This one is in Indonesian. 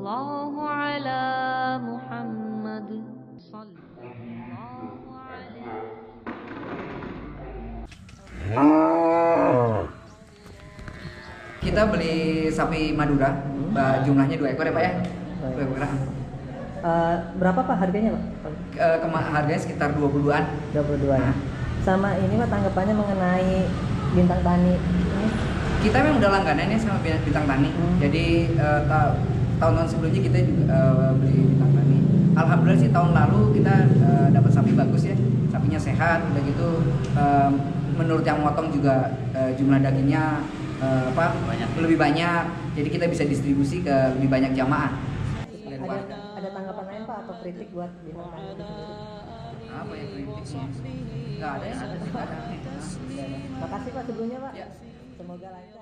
Sallallahu ala Muhammad. Sallallahu alaihi. Kita beli sapi Madura, jumlahnya 2 ekor ya Pak ya? 2 ekor. Berapa Pak harganya Pak? Harganya sekitar 22-an. 22 ya. Sama ini Pak tanggapannya mengenai Bintang Tani ini? Kita memang udah langganan ya sama Bintang Tani. Jadi tahun-tahun sebelumnya kita juga beli Bintang Tani. Alhamdulillah sih tahun lalu kita dapat sapi bagus ya. Sapinya sehat, udah gitu menurut yang motong juga jumlah dagingnya lebih banyak. Jadi kita bisa distribusi ke lebih banyak jamaah. Ada tanggapan lain Pak atau kritik buat Bintang Tani itu sendiri? Apa yang kritiknya? Nggak ada ya. Makasih Pak sebelumnya Pak. Ya. Semoga lancar.